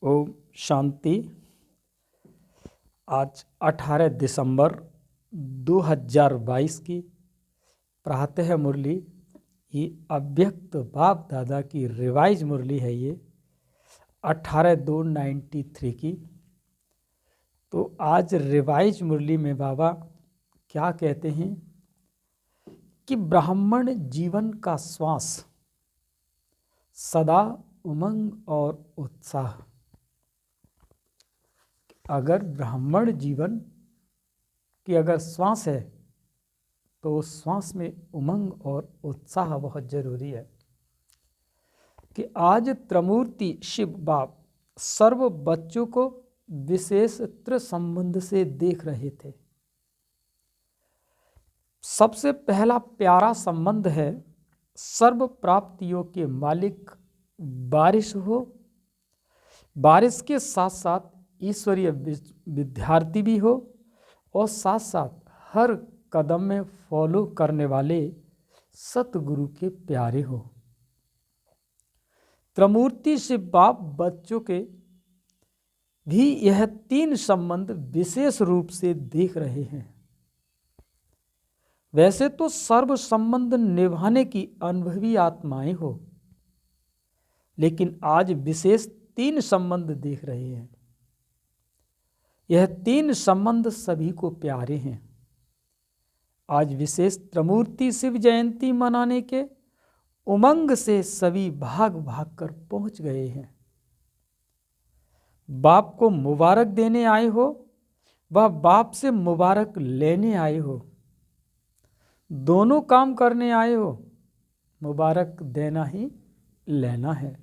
ओम शांति। आज 18 दिसंबर 2022 की प्रातः मुरली, ये अव्यक्त बाप दादा की रिवाइज मुरली है। ये 18/2/93 की। तो आज रिवाइज मुरली में बाबा क्या कहते हैं कि ब्राह्मण जीवन का श्वास, सदा उमंग और उत्साह। अगर ब्राह्मण जीवन की अगर श्वास है तो उस श्वास में उमंग और उत्साह बहुत जरूरी है। कि आज त्रिमूर्ति शिव बाप सर्व बच्चों को विशेषत्र संबंध से देख रहे थे। सबसे पहला प्यारा संबंध है सर्व प्राप्तियों के मालिक बारिश हो, बारिश के साथ साथ ईश्वरीय विद्यार्थी भी हो और साथ साथ हर कदम में फॉलो करने वाले सतगुरु के प्यारे हो। त्रिमूर्ति शिव बाप बच्चों के भी यह तीन संबंध विशेष रूप से देख रहे हैं। वैसे तो सर्व संबंध निभाने की अनुभवी आत्माएं हो, लेकिन आज विशेष तीन संबंध देख रहे हैं। यह तीन संबंध सभी को प्यारे हैं। आज विशेष त्रिमूर्ति शिव जयंती मनाने के उमंग से सभी भाग भाग कर पहुंच गए हैं। बाप को मुबारक देने आए हो, वह बाप से मुबारक लेने आए हो, दोनों काम करने आए हो। मुबारक देना ही लेना है।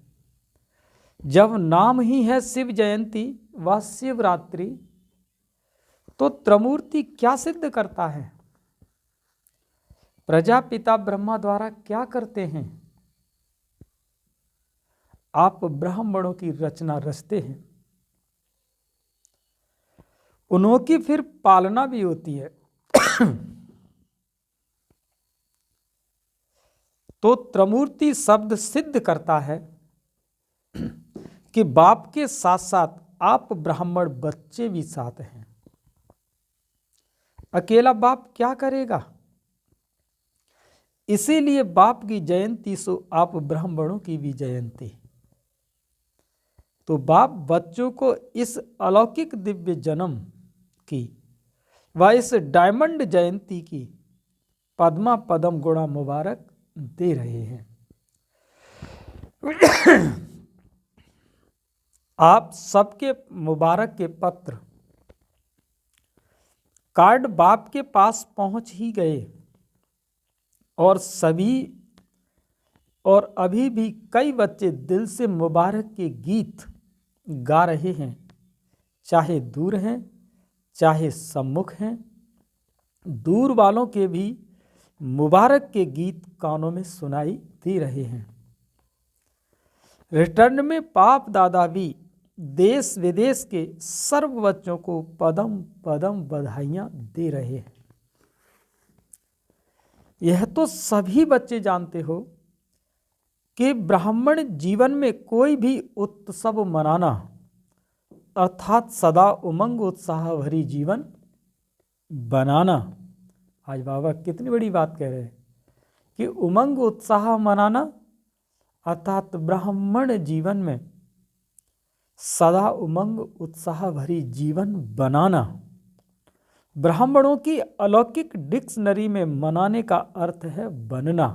जब नाम ही है शिव जयंती व शिवरात्रि, तो त्रिमूर्ति क्या सिद्ध करता है? प्रजापिता ब्रह्मा द्वारा क्या करते हैं? आप ब्राह्मणों की रचना रचते हैं, उन्होंने फिर पालना भी होती है। तो त्रिमूर्ति शब्द सिद्ध करता है कि बाप के साथ साथ आप ब्राह्मण बच्चे भी साथ हैं। अकेला बाप क्या करेगा? इसीलिए बाप की जयंती सो आप ब्राह्मणों की भी जयंती। तो बाप बच्चों को इस अलौकिक दिव्य जन्म की व इस डायमंड जयंती की पद्मा पदम गुणा मुबारक दे रहे हैं। आप सबके मुबारक के पत्र कार्ड बाप के पास पहुंच ही गए और अभी भी कई बच्चे दिल से मुबारक के गीत गा रहे हैं, चाहे दूर हैं चाहे सम्मुख हैं। दूर वालों के भी मुबारक के गीत कानों में सुनाई दे रहे हैं। रिटर्न में पाप दादा भी देश विदेश के सर्व बच्चों को पदम पदम बधाइयां दे रहे हैं। यह तो सभी बच्चे जानते हो कि ब्राह्मण जीवन में कोई भी उत्सव मनाना अर्थात सदा उमंग उत्साह भरी जीवन बनाना। आज बाबा कितनी बड़ी बात कह रहे हैं कि उमंग उत्साह मनाना अर्थात ब्राह्मण जीवन में सदा उमंग उत्साह भरी जीवन बनाना। ब्राह्मणों की अलौकिक डिक्शनरी में मनाने का अर्थ है बनना।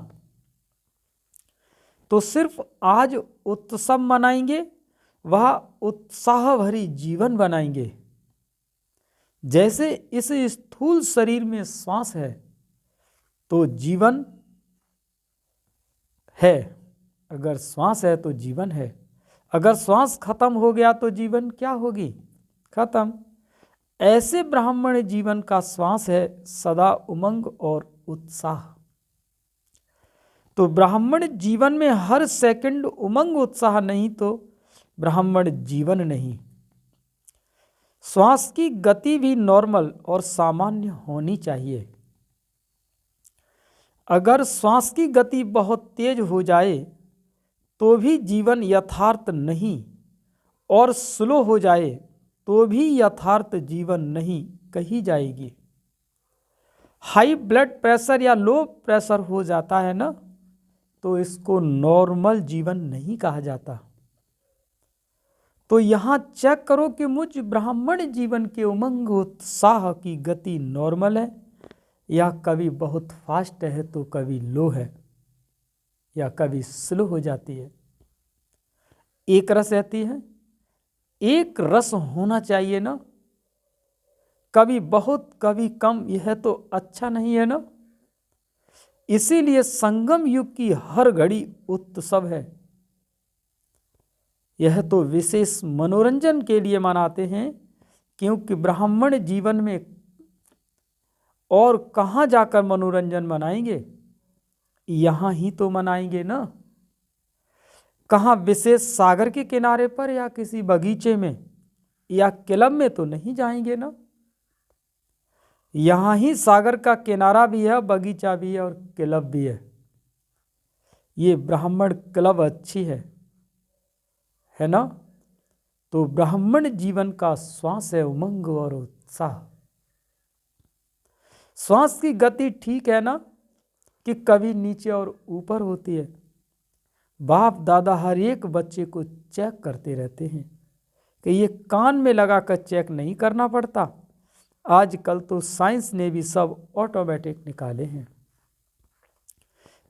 तो सिर्फ आज उत्सव मनाएंगे, वह उत्साह भरी जीवन बनाएंगे। जैसे इस स्थूल शरीर में श्वास है तो जीवन है, अगर श्वास है तो जीवन है। अगर श्वास खत्म हो गया तो जीवन क्या होगी? खत्म। ऐसे ब्राह्मण जीवन का श्वास है सदा उमंग और उत्साह। तो ब्राह्मण जीवन में हर सेकंड उमंग उत्साह नहीं तो ब्राह्मण जीवन नहीं। श्वास की गति भी नॉर्मल और सामान्य होनी चाहिए। अगर श्वास की गति बहुत तेज हो जाए तो भी जीवन यथार्थ नहीं और स्लो हो जाए तो भी यथार्थ जीवन नहीं कही जाएगी। हाई ब्लड प्रेशर या लो प्रेशर हो जाता है ना, तो इसको नॉर्मल जीवन नहीं कहा जाता। तो यहाँ चेक करो कि मुझ ब्राह्मण जीवन के उमंग उत्साह की गति नॉर्मल है या कभी बहुत फास्ट है तो कभी लो है या कभी स्लो हो जाती है। एक रस रहती है, एक रस होना चाहिए ना, कभी बहुत कभी कम, यह तो अच्छा नहीं है ना। इसीलिए संगम युग की हर घड़ी उत्सव है। यह तो विशेष मनोरंजन के लिए मनाते हैं, क्योंकि ब्राह्मण जीवन में और कहाँ जाकर मनोरंजन मनाएंगे, यहाँ ही तो मनाएंगे ना। कहाँ विशेष सागर के किनारे पर या किसी बगीचे में या क्लब में तो नहीं जाएंगे ना। यहाँ ही सागर का किनारा भी है, बगीचा भी है और क्लब भी है। ये ब्राह्मण क्लब अच्छी है ना। तो ब्राह्मण जीवन का श्वास है उमंग और उत्साह। श्वास की गति ठीक है ना, कि कभी नीचे और ऊपर होती है। बाप दादा हर एक बच्चे को चेक करते रहते हैं कि ये कान में लगाकर चेक नहीं करना पड़ता। आजकल तो साइंस ने भी सब ऑटोमेटिक निकाले हैं।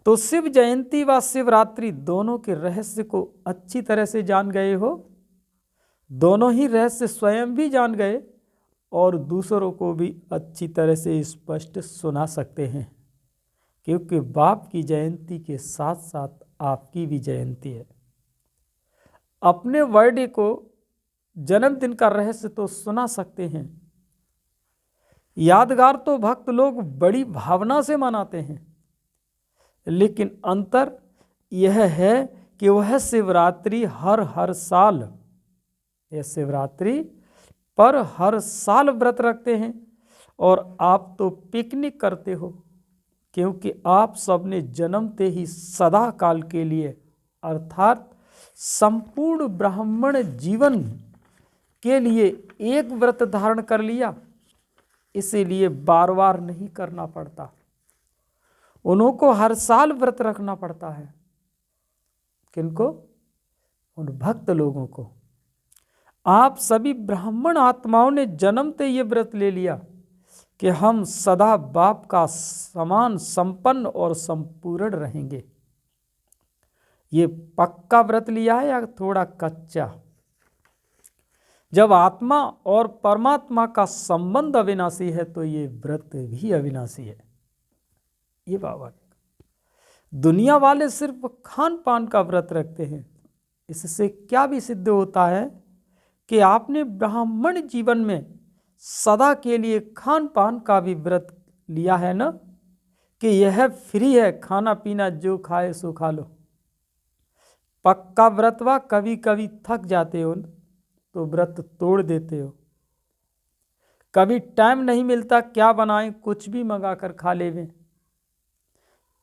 तो शिव जयंती व शिवरात्रि दोनों के रहस्य को अच्छी तरह से जान गए हो। दोनों ही रहस्य स्वयं भी जान गए और दूसरों को भी अच्छी तरह से स्पष्ट सुना सकते हैं, क्योंकि बाप की जयंती के साथ साथ आपकी भी जयंती है। अपने बर्थडे को, जन्मदिन का रहस्य तो सुना सकते हैं। यादगार तो भक्त लोग बड़ी भावना से मनाते हैं, लेकिन अंतर यह है कि वह शिवरात्रि हर साल, यह शिवरात्रि पर हर साल व्रत रखते हैं और आप तो पिकनिक करते हो, क्योंकि आप सबने जन्मते ही सदा काल के लिए अर्थात संपूर्ण ब्राह्मण जीवन के लिए एक व्रत धारण कर लिया। इसीलिए बार बार नहीं करना पड़ता, उन्हों को हर साल व्रत रखना पड़ता है। किनको? उन भक्त लोगों को। आप सभी ब्राह्मण आत्माओं ने जन्मते ये व्रत ले लिया कि हम सदा बाप का समान संपन्न और संपूर्ण रहेंगे। ये पक्का व्रत लिया है या थोड़ा कच्चा? जब आत्मा और परमात्मा का संबंध अविनाशी है तो ये व्रत भी अविनाशी है। ये बाबा, दुनिया वाले सिर्फ खान पान का व्रत रखते हैं। इससे क्या भी सिद्ध होता है कि आपने ब्राह्मण जीवन में सदा के लिए खान पान का भी व्रत लिया है ना, कि यह फ्री है, खाना पीना जो खाए सो खा लो। पक्का व्रत वा कभी कभी थक जाते हो तो व्रत तोड़ देते हो। कभी टाइम नहीं मिलता, क्या बनाएं, कुछ भी मंगा कर खा लेवें,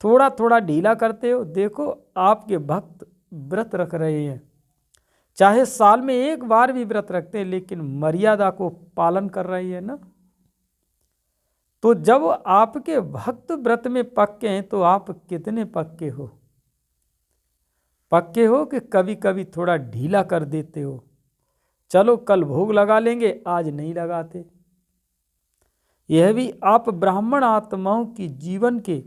थोड़ा थोड़ा ढीला करते हो। देखो आपके भक्त व्रत रख रहे हैं, चाहे साल में एक बार भी व्रत रखते हैं, लेकिन मर्यादा को पालन कर रही है ना। तो जब आपके भक्त व्रत में पक्के हैं तो आप कितने पक्के हो? पक्के हो कि कभी कभी थोड़ा ढीला कर देते हो, चलो कल भोग लगा लेंगे, आज नहीं लगाते। यह भी आप ब्राह्मण आत्माओं की जीवन के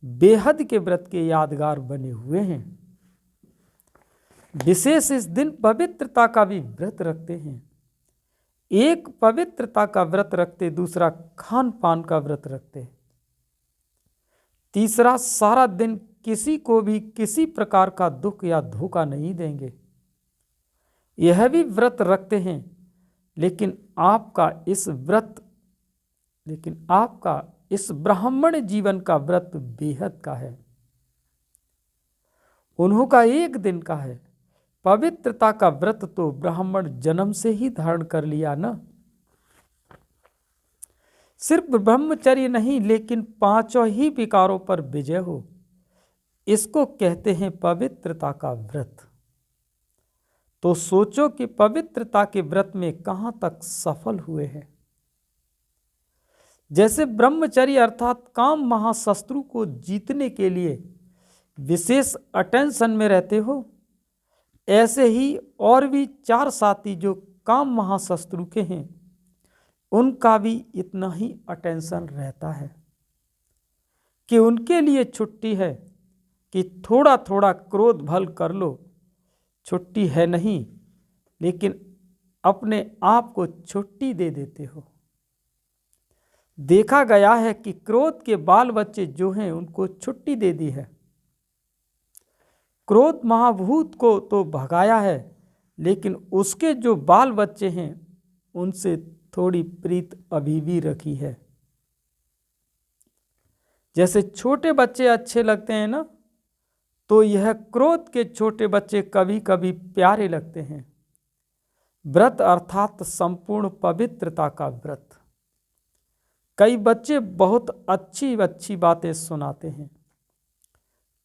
बेहद के व्रत के यादगार बने हुए हैं। विशेष इस दिन पवित्रता का भी व्रत रखते हैं। एक पवित्रता का व्रत रखते, दूसरा खान पान का व्रत रखते, तीसरा सारा दिन किसी को भी किसी प्रकार का दुख या धोखा नहीं देंगे। यह भी व्रत रखते हैं, लेकिन आपका इस ब्राह्मण जीवन का व्रत बेहद का है। उन्हों का एक दिन का है। पवित्रता का व्रत तो ब्राह्मण जन्म से ही धारण कर लिया ना। सिर्फ ब्रह्मचर्य नहीं, लेकिन पांचों ही विकारों पर विजय हो, इसको कहते हैं पवित्रता का व्रत। तो सोचो कि पवित्रता के व्रत में कहाँ तक सफल हुए हैं। जैसे ब्रह्मचर्य अर्थात काम महाशत्रु को जीतने के लिए विशेष अटेंशन में रहते हो, ऐसे ही और भी 4 साथी जो काम महाशत्रु के हैं उनका भी इतना ही अटेंशन रहता है कि उनके लिए छुट्टी है कि थोड़ा थोड़ा क्रोध भल कर लो। छुट्टी है नहीं, लेकिन अपने आप को छुट्टी दे देते हो। देखा गया है कि क्रोध के बाल बच्चे जो हैं उनको छुट्टी दे दी है। क्रोध महाभूत को तो भगाया है, लेकिन उसके जो बाल बच्चे हैं उनसे थोड़ी प्रीत अभी भी रखी है। जैसे छोटे बच्चे अच्छे लगते हैं ना, तो यह क्रोध के छोटे बच्चे कभी कभी प्यारे लगते हैं। व्रत अर्थात संपूर्ण पवित्रता का व्रत। कई बच्चे बहुत अच्छी अच्छी बातें सुनाते हैं,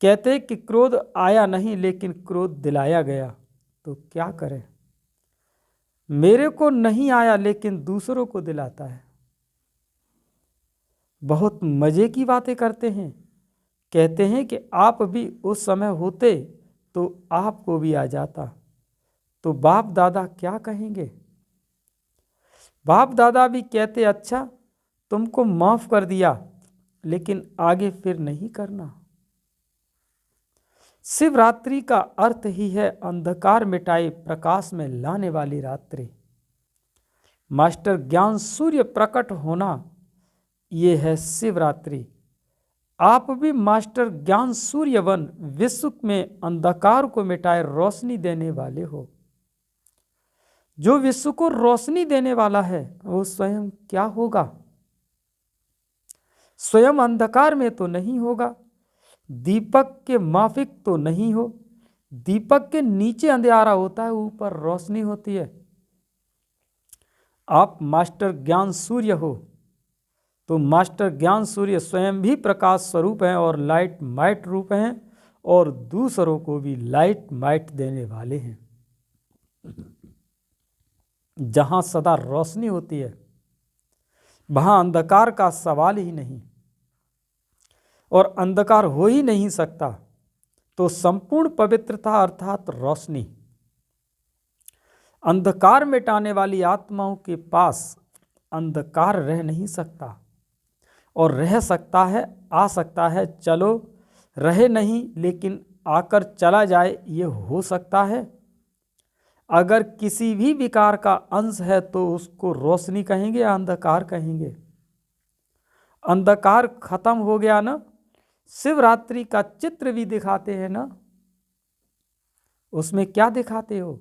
कहते हैं कि क्रोध आया नहीं लेकिन क्रोध दिलाया गया, तो क्या करें। मेरे को नहीं आया लेकिन दूसरों को दिलाता है। बहुत मजे की बातें करते हैं, कहते हैं कि आप भी उस समय होते तो आपको भी आ जाता। तो बाप दादा क्या कहेंगे। बाप दादा भी कहते अच्छा तुमको माफ कर दिया, लेकिन आगे फिर नहीं करना। शिवरात्रि का अर्थ ही है अंधकार मिटाए प्रकाश में लाने वाली रात्रि। मास्टर ज्ञान सूर्य प्रकट होना, ये है शिवरात्रि। आप भी मास्टर ज्ञान सूर्यवन विश्व में अंधकार को मिटाए रोशनी देने वाले हो। जो विश्व को रोशनी देने वाला है वो स्वयं क्या होगा। स्वयं अंधकार में तो नहीं होगा, दीपक के माफिक तो नहीं हो। दीपक के नीचे अंधेरा होता है, ऊपर रोशनी होती है। आप मास्टर ज्ञान सूर्य हो, तो मास्टर ज्ञान सूर्य स्वयं भी प्रकाश स्वरूप हैं और लाइट माइट रूप हैं, और दूसरों को भी लाइट माइट देने वाले हैं। जहां सदा रोशनी होती है वहां अंधकार का सवाल ही नहीं, और अंधकार हो ही नहीं सकता। तो संपूर्ण पवित्रता अर्थात रोशनी। अंधकार मिटाने वाली आत्माओं के पास अंधकार रह नहीं सकता, और रह सकता है, आ सकता है, चलो रहे नहीं लेकिन आकर चला जाए, ये हो सकता है। अगर किसी भी विकार का अंश है तो उसको रोशनी कहेंगे या अंधकार कहेंगे। अंधकार खत्म हो गया ना, शिवरात्रि का चित्र भी दिखाते हैं ना, उसमें क्या दिखाते हो।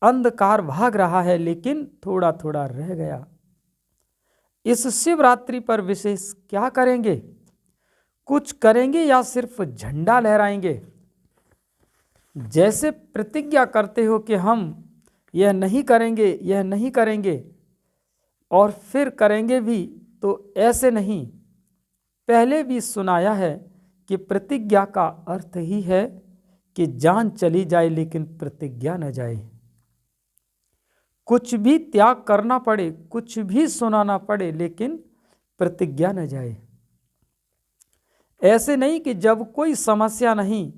अंधकार भाग रहा है लेकिन थोड़ा थोड़ा रह गया। इस शिवरात्रि पर विशेष क्या करेंगे। कुछ करेंगे या सिर्फ झंडा लहराएंगे। जैसे प्रतिज्ञा करते हो कि हम यह नहीं करेंगे, यह नहीं करेंगे, और फिर करेंगे भी, तो ऐसे नहीं। पहले भी सुनाया है कि प्रतिज्ञा का अर्थ ही है कि जान चली जाए लेकिन प्रतिज्ञा न जाए। कुछ भी त्याग करना पड़े, कुछ भी सुनाना पड़े, लेकिन प्रतिज्ञा न जाए। ऐसे नहीं कि जब कोई समस्या नहीं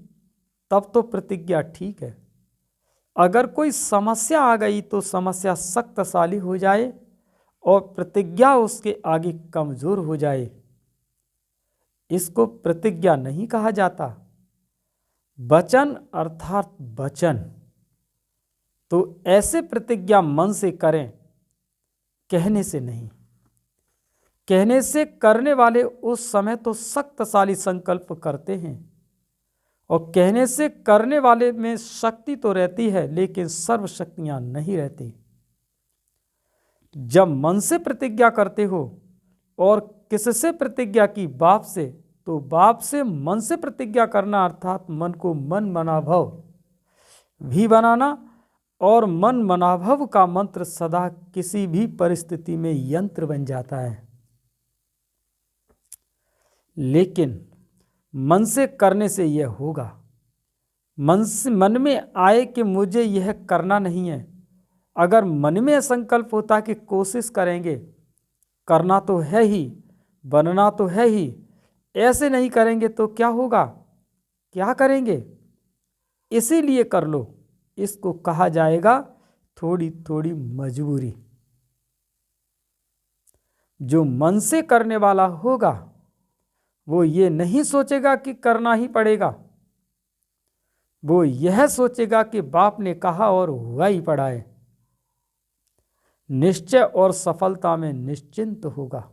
तब तो प्रतिज्ञा ठीक है। अगर कोई समस्या आ गई तो समस्या शक्तिशाली हो जाए और प्रतिज्ञा उसके आगे कमजोर हो जाए, इसको प्रतिज्ञा नहीं कहा जाता। वचन अर्थात वचन। तो ऐसे प्रतिज्ञा मन से करें, कहने से नहीं। कहने से करने वाले उस समय तो शक्तिशाली संकल्प करते हैं, और कहने से करने वाले में शक्ति तो रहती है लेकिन सर्व शक्तियां नहीं रहती। जब मन से प्रतिज्ञा करते हो, और किससे प्रतिज्ञा की, बाप से, तो बाप से मन से प्रतिज्ञा करना अर्थात मन को मन मनाभव भी बनाना, और मन मनाभव का मंत्र सदा किसी भी परिस्थिति में यंत्र बन जाता है। लेकिन मन से करने से यह होगा। मन में आए कि मुझे यह करना नहीं है, अगर मन में संकल्प होता कि कोशिश करेंगे, करना तो है ही, बनना तो है ही, ऐसे नहीं करेंगे तो क्या होगा, क्या करेंगे, इसीलिए कर लो, इसको कहा जाएगा थोड़ी थोड़ी मजबूरी। जो मन से करने वाला होगा वो ये नहीं सोचेगा कि करना ही पड़ेगा, वो यह सोचेगा कि बाप ने कहा और हुआ ही पड़ा है। निश्चय और सफलता में निश्चिंत होगा।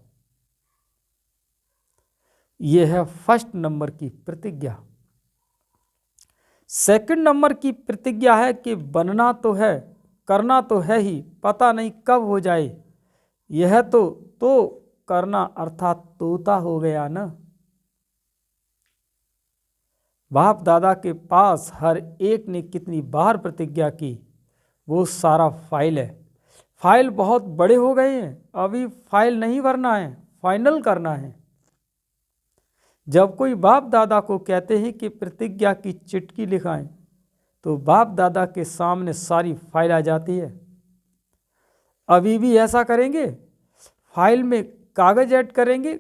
यह है फर्स्ट नंबर की प्रतिज्ञा। सेकंड नंबर की प्रतिज्ञा है कि बनना तो है, करना तो है ही, पता नहीं कब हो जाए। यह तो करना अर्थात तोता हो गया ना। बाप दादा के पास हर एक ने कितनी बार प्रतिज्ञा की, वो सारा फाइल है। फाइल बहुत बड़े हो गए हैं, अभी फाइल नहीं भरना है, फाइनल करना है। जब कोई बाप दादा को कहते हैं कि प्रतिज्ञा की चिट्ठी लिखाएं, तो बाप दादा के सामने सारी फाइल आ जाती है। अभी भी ऐसा करेंगे, फाइल में कागज ऐड करेंगे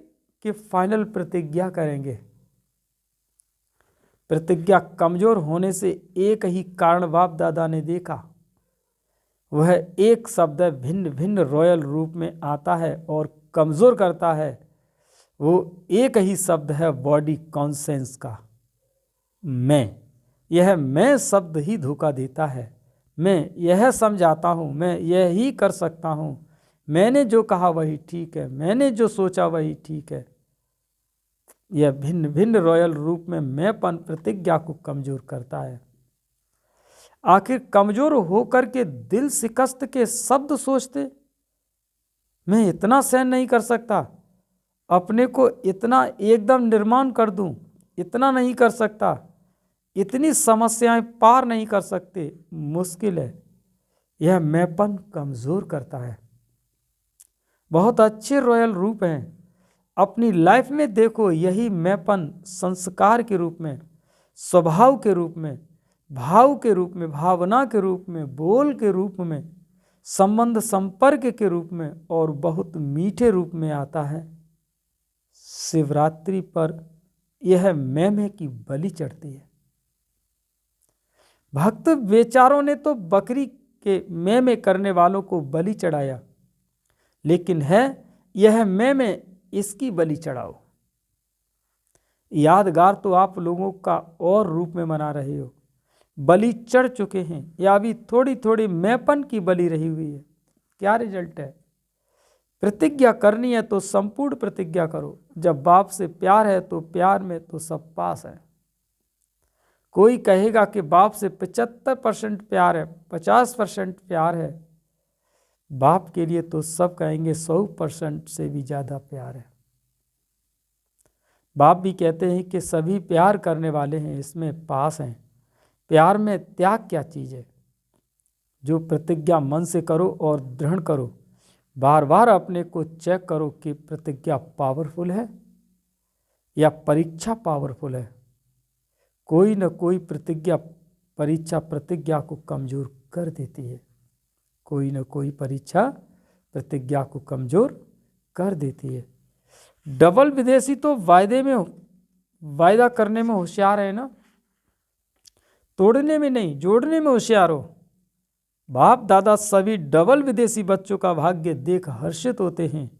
कि फाइनल प्रतिज्ञा करेंगे। प्रतिज्ञा कमजोर होने से एक ही कारण बाप दादा ने देखा, वह एक शब्द भिन्न भिन्न रॉयल रूप में आता है और कमजोर करता है। वो एक ही शब्द है बॉडी कॉन्सेंस का, मैं। यह मैं शब्द ही धोखा देता है। मैं यह समझाता हूँ, मैं यह ही कर सकता हूँ, मैंने जो कहा वही ठीक है, मैंने जो सोचा वही ठीक है। यह भिन्न भिन्न रॉयल रूप में मैंपन प्रतिज्ञा को कमजोर करता है। आखिर कमजोर होकर के दिल शिकस्त के शब्द सोचते, मैं इतना सहन नहीं कर सकता, अपने को इतना एकदम निर्माण कर दूं, इतना नहीं कर सकता, इतनी समस्याएं पार नहीं कर सकते, मुश्किल है। यह मैंपन कमजोर करता है। बहुत अच्छे रॉयल रूप हैं, अपनी लाइफ में देखो यही मैंपन संस्कार के रूप में, स्वभाव के रूप में, भाव के रूप में, भावना के रूप में, बोल के रूप में, संबंध संपर्क के रूप में और बहुत मीठे रूप में आता है। शिवरात्रि पर यह मैं की बलि चढ़ती है। भक्त बेचारों ने तो बकरी के मैं करने वालों को बलि चढ़ाया, लेकिन है यह मैं इसकी बलि चढ़ाओ। यादगार तो आप लोगों का और रूप में मना रहे हो, बलि चढ़ चुके हैं या अभी थोड़ी थोड़ी मैंपन की बलि रही हुई है। क्या रिजल्ट है? प्रतिज्ञा करनी है तो संपूर्ण प्रतिज्ञा करो। जब बाप से प्यार है तो प्यार में तो सब पास है। कोई कहेगा कि बाप से 75% प्यार है, 50% प्यार है, बाप के लिए तो सब कहेंगे 100% से भी ज़्यादा प्यार है। बाप भी कहते हैं कि सभी प्यार करने वाले हैं, इसमें पास हैं। प्यार में त्याग क्या चीज़ है? जो प्रतिज्ञा मन से करो और दृढ़ करो, बार बार अपने को चेक करो कि प्रतिज्ञा पावरफुल है या परीक्षा पावरफुल है। कोई न कोई प्रतिज्ञा परीक्षा प्रतिज्ञा को कमज़ोर कर देती है। कोई न कोई परीक्षा प्रतिज्ञा को कमज़ोर कर देती है। डबल विदेशी तो वायदा करने में होशियार है ना, तोड़ने में नहीं, जोड़ने में होशियार हो। बाप दादा सभी डबल विदेशी बच्चों का भाग्य देख हर्षित होते हैं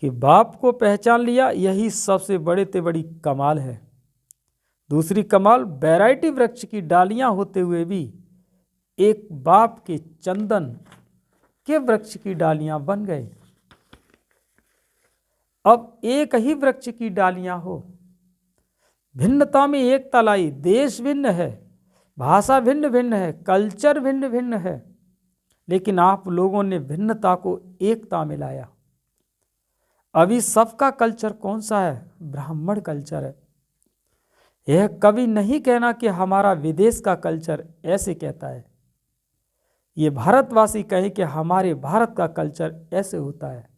कि बाप को पहचान लिया, यही सबसे बड़े से बड़ी कमाल है। दूसरी कमाल, वैरायटी वृक्ष की डालियां होते हुए भी एक बाप के चंदन के वृक्ष की डालियां बन गए। अब एक ही वृक्ष की डालियां हो, भिन्नता में एकता लाई। देश भिन्न है, भाषा भिन्न भिन्न है, कल्चर भिन्न भिन्न है, लेकिन आप लोगों ने भिन्नता को एकता में लाया। अभी सबका कल्चर कौन सा है? ब्राह्मण कल्चर है। यह कभी नहीं कहना कि हमारा विदेश का कल्चर ऐसे कहता है। ये भारतवासी कहें कि हमारे भारत का कल्चर ऐसे होता है।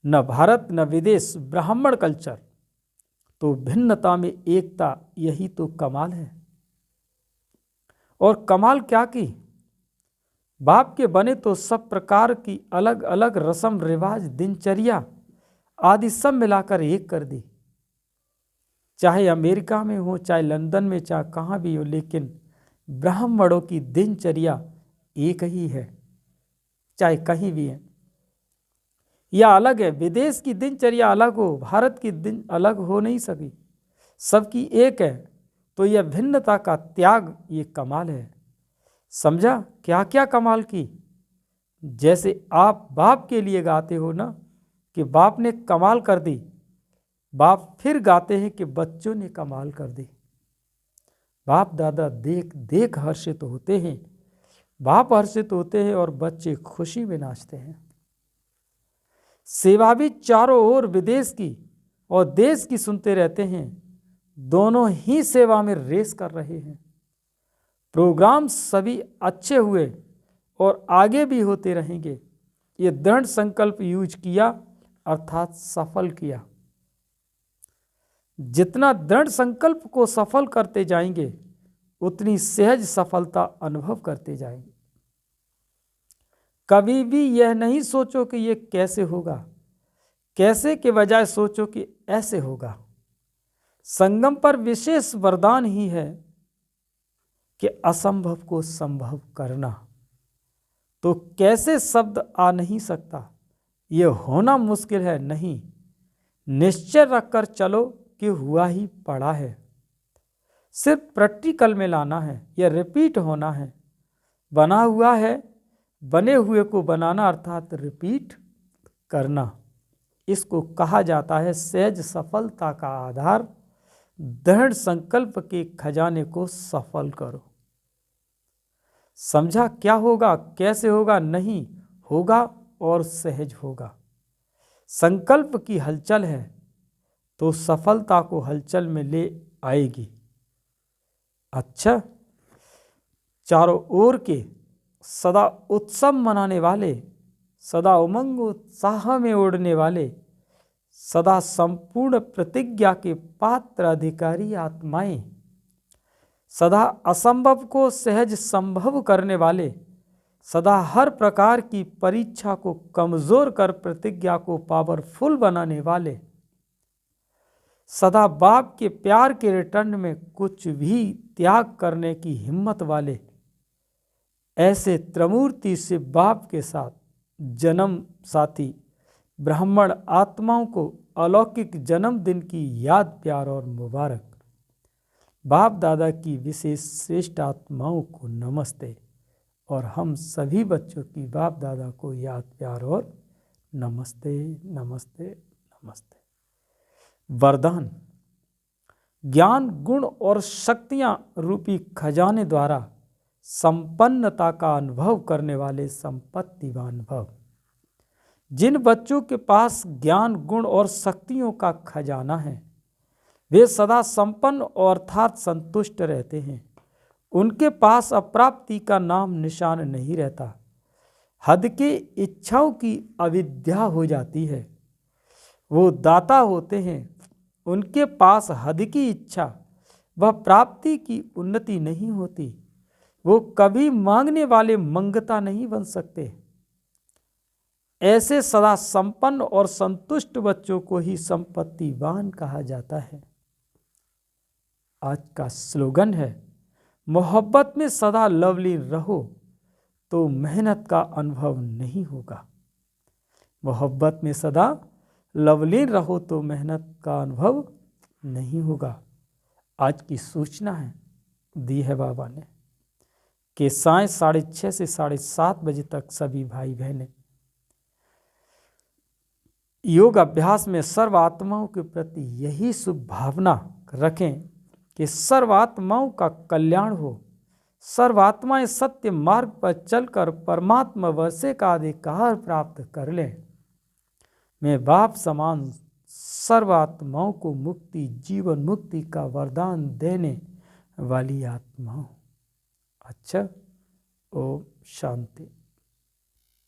न भारत न विदेश, ब्राह्मण कल्चर। तो भिन्नता में एकता, यही तो कमाल है। और कमाल क्या की, बाप के बने तो सब प्रकार की अलग अलग रस्म रिवाज दिनचर्या आदि सब मिलाकर एक कर दी। चाहे अमेरिका में हो, चाहे लंदन में, चाहे कहाँ भी हो, लेकिन ब्राह्मणों की दिनचर्या एक ही है, चाहे कहीं भी है या अलग है। विदेश की दिनचर्या अलग हो, भारत की दिन अलग हो नहीं सकी, सबकी एक है। तो यह भिन्नता का त्याग ये कमाल है। समझा क्या क्या कमाल की? जैसे आप बाप के लिए गाते हो ना कि बाप ने कमाल कर दी, बाप फिर गाते हैं कि बच्चों ने कमाल कर दी। बाप दादा देख देख हर्षित होते हैं, बाप हर्षित होते हैं और बच्चे खुशी में नाचते हैं। सेवा भी चारों ओर विदेश की और देश की सुनते रहते हैं, दोनों ही सेवा में रेस कर रहे हैं। प्रोग्राम सभी अच्छे हुए और आगे भी होते रहेंगे। ये दृढ़ संकल्प यूज किया अर्थात सफल किया। जितना दृढ़ संकल्प को सफल करते जाएंगे उतनी सहज सफलता अनुभव करते जाएंगे। कभी भी यह नहीं सोचो कि यह कैसे होगा, कैसे के बजाय सोचो कि ऐसे होगा। संगम पर विशेष वरदान ही है कि असंभव को संभव करना। तो कैसे शब्द आ नहीं सकता, यह होना मुश्किल है नहीं, निश्चय रखकर चलो कि हुआ ही पड़ा है। सिर्फ प्रैक्टिकल में लाना है या रिपीट होना है। बना हुआ है, बने हुए को बनाना अर्थात रिपीट करना। इसको कहा जाता है सहज सफलता का आधार। दृढ़ संकल्प के खजाने को सफल करो। समझा क्या होगा, कैसे होगा? नहीं होगा और सहज होगा। संकल्प की हलचल है तो सफलता को हलचल में ले आएगी। अच्छा, चारों ओर के सदा उत्सव मनाने वाले, सदा उमंग उत्साह में उड़ने वाले, सदा संपूर्ण प्रतिज्ञा के पात्र अधिकारी आत्माएं, सदा असंभव को सहज संभव करने वाले, सदा हर प्रकार की परीक्षा को कमजोर कर प्रतिज्ञा को पावरफुल बनाने वाले, सदा बाप के प्यार के रिटर्न में कुछ भी त्याग करने की हिम्मत वाले, ऐसे त्रिमूर्ति से बाप के साथ जन्म साथी ब्राह्मण आत्माओं को अलौकिक जन्मदिन की याद, प्यार और मुबारक। बाप दादा की विशेष श्रेष्ठ आत्माओं को नमस्ते और हम सभी बच्चों की बाप दादा को याद, प्यार और नमस्ते नमस्ते नमस्ते। वरदान: ज्ञान, गुण और शक्तियां रूपी खजाने द्वारा संपन्नता का अनुभव करने वाले संपत्तिवान भव। जिन बच्चों के पास ज्ञान, गुण और शक्तियों का खजाना है वे सदा संपन्न और अर्थात संतुष्ट रहते हैं। उनके पास अप्राप्ति का नाम निशान नहीं रहता। हद के इच्छाओं की अविद्या हो जाती है। वो दाता होते हैं, उनके पास हद की इच्छा वह प्राप्ति की उन्नति नहीं होती। वो कभी मांगने वाले मंगता नहीं बन सकते। ऐसे सदा संपन्न और संतुष्ट बच्चों को ही संपत्तिवान कहा जाता है। आज का स्लोगन है, मोहब्बत में सदा लवलीन रहो तो मेहनत का अनुभव नहीं होगा। मोहब्बत में सदा लवलीन रहो तो मेहनत का अनुभव नहीं होगा। आज की सूचना है दी है बाबा ने कि साय 6:30 से 7:30 बजे तक सभी भाई बहनें योग अभ्यास में सर्व आत्माओं के प्रति यही शुभ भावना रखें कि सर्वात्माओं का कल्याण हो, सर्वात्माएं सत्य मार्ग पर चलकर परमात्मा वर्षे का अधिकार प्राप्त कर लें। मैं बाप समान सर्वात्माओं को मुक्ति, जीवन मुक्ति का वरदान देने वाली आत्मा हूँ। अच्छा, ओम शांति।